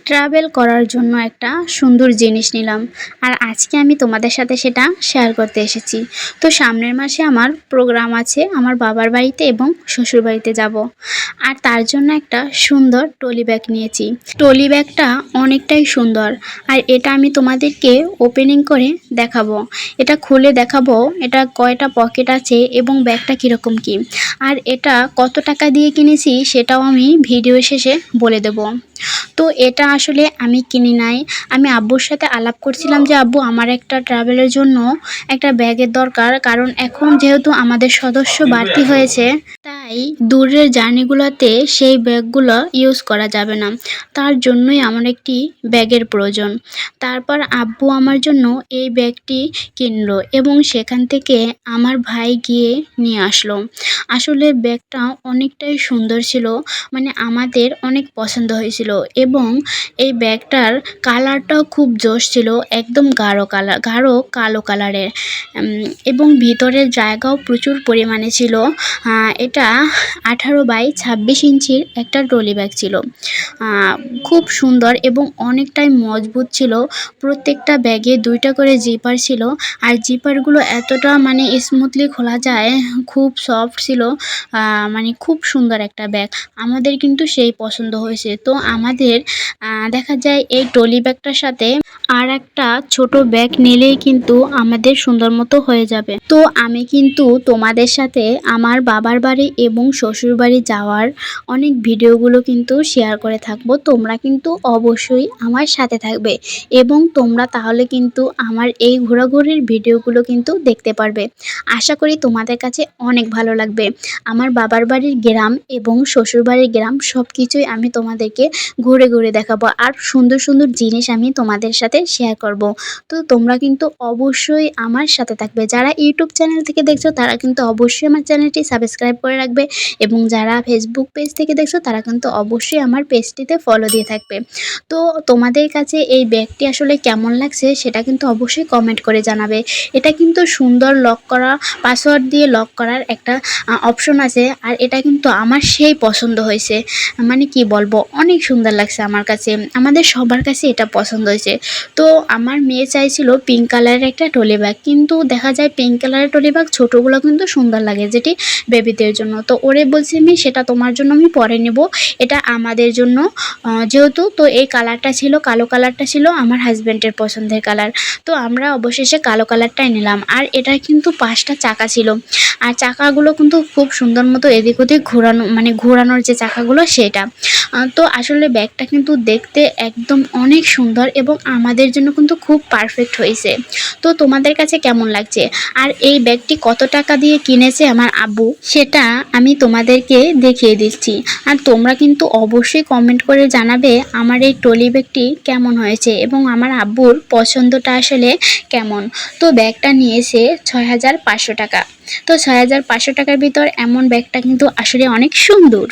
Travel করার জন্য একটা সুন্দর জিনিস নিলাম। আর আজকে আমি তোমাদের সাথে সেটা শেয়ার করতে এসেছি। তো সামনের মাসে আমার প্রোগ্রাম আছে আমার বাবার বাড়িতে এবং শ্বশুর বাড়িতে যাব। আর তার জন্য একটা সুন্দর ট্রলি ব্যাগ নিয়েছি। ট্রলি ব্যাগটা অনেকটাই সুন্দর। আর এটা আমি তোমাদেরকে ওপেনিং করে দেখাবো। এটা খুলে দেখাবো এটা কয়টা পকেট আছে এবং ব্যাগটা কীরকম কী। আর এটা কত টাকা দিয়ে কিনেছি সেটাও আমি ভিডিও শেষে বলে দেবো। তো এটা আসলে আমি কিনি নাই। আমি আব্বুর সাথে আলাপ করছিলাম যে আব্বু আমার একটা ট্রাভেলের জন্য একটা ব্যাগের দরকার, কারণ এখন যেহেতু আমাদের সদস্য বাড়তি হয়েছে তাই দূরের জার্নিগুলোতে সেই ব্যাগগুলো ইউজ করা যাবে না। তার জন্যই আমার একটি ব্যাগের প্রয়োজন। তারপর আব্বু আমার জন্য এই ব্যাগটি কিনলো এবং সেখান থেকে আমার ভাই গিয়ে নিয়ে আসলো। আসলে ব্যাগটা অনেকটাই সুন্দর ছিল, মানে আমাদের অনেক পছন্দ হয়েছিল এবং এই ব্যাগটার কালারটাও খুব জোশ ছিল, একদম গাঢ় কালো কালারের এবং ভিতরের জায়গাও প্রচুর পরিমাণে ছিল। এটা 18x26 ইঞ্চির একটা ট্রলি ব্যাগ ছিল। খুব সুন্দর এবং অনেকটাই মজবুত ছিল। প্রত্যেকটা ব্যাগে 2টা করে জিপার ছিল। আর জিপারগুলো এতটা মানে স্মুথলি খোলা যায়, খুব সফট ছিল। মানে খুব সুন্দর একটা ব্যাগ, আমাদের কিন্তু সেই পছন্দ হয়েছে। তো আমাদের দেখা যায় এই ট্রলি ব্যাগটার সাথে আর একটা ছোট ব্যাগ নিলেই কিন্তু আমাদের সুন্দর মতো হয়ে যাবে। তো আমি কিন্তু তোমাদের সাথে আমার বাবার বাড়ি এবং শ্বশুর বাড়ি যাওয়ার অনেক ভিডিওগুলো কিন্তু শেয়ার করে থাকবো। তোমরা কিন্তু অবশ্যই আমার সাথে থাকবে এবং তোমরা তাহলে কিন্তু আমার এই ঘোরাঘুরির ভিডিওগুলো কিন্তু দেখতে পারবে। আশা করি তোমাদের কাছে অনেক ভালো লাগবে। আমার বাবার বাড়ির গ্রাম এবং শ্বশুর বাড়ির গ্রাম সব কিছুই আমি তোমাদেরকে ঘুরে ঘুরে দেখাবো আর সুন্দর সুন্দর জিনিস আমি তোমাদের সাথে শেয়ার করব। তো তোমরা কিন্তু অবশ্যই আমার সাথে থাকবে। যারা ইউটিউব চ্যানেল থেকে দেখছো তারা কিন্তু অবশ্যই আমার চ্যানেলটি সাবস্ক্রাইব করে রাখবে এবং যারা ফেসবুক পেজ থেকে দেখছো তারা কিন্তু অবশ্যই আমার পেজটিতে ফলো দিয়ে থাকবে। তো তোমাদের কাছে এই ব্যাগটি আসলে কেমন লাগছে সেটা কিন্তু অবশ্যই কমেন্ট করে জানাবে। এটা কিন্তু সুন্দর লক করা, পাসওয়ার্ড দিয়ে লক করার একটা অপশন আছে। আর এটা কিন্তু আমার সেই পছন্দ হয়েছে, মানে কি বলবো, অনেক সুন্দর লাগছে আমার কাছে, আমাদের সবার কাছে এটা পছন্দ হয়েছে। তো আমার মেয়ে চাইছিল পিঙ্ক কালারের একটা ট্রলি ব্যাগ, কিন্তু দেখা যায় পিঙ্ক কালারের ট্রলি ব্যাগ ছোটোগুলো কিন্তু সুন্দর লাগে যেটি বেবিদের জন্য। তো ওরে বলছি আমি সেটা তোমার জন্য আমি পরে নেব, এটা আমাদের জন্য যেহেতু। তো এই কালারটা ছিল, কালো কালারটা ছিল আমার হাজব্যান্ডের পছন্দের কালার। তো আমরা অবশেষে কালো কালারটাই নিলাম। আর এটা কিন্তু 5টা চাকা ছিল, আর চাকাগুলো কিন্তু খুব সুন্দর মতো এদিক ওদিক ঘোরানো, মানে ঘোরানোর যে চাকাগুলো সেটা। তো আসলে ব্যাগটা কিন্তু দেখতে একদম অনেক সুন্দর এবং আমাদের জন্য কিন্তু খুব পারফেক্ট হয়েছে। তো তোমাদের কাছে কেমন লাগছে আর এই ব্যাগটি কত টাকা দিয়ে কিনেছে আমার আব্বু সেটা আমি তোমাদেরকে দেখিয়ে দিচ্ছি। আর তোমরা কিন্তু অবশ্যই কমেন্ট করে জানাবে আমার এই ট্রলি ব্যাগটি কেমন হয়েছে এবং আমার আব্বুর পছন্দটা আসলে কেমন। তো ব্যাগটা নিয়েছে 6500 টাকা। তো 6500 টাকার ভিতর এমন ব্যাগটা কিন্তু আসলে অনেক সুন্দর।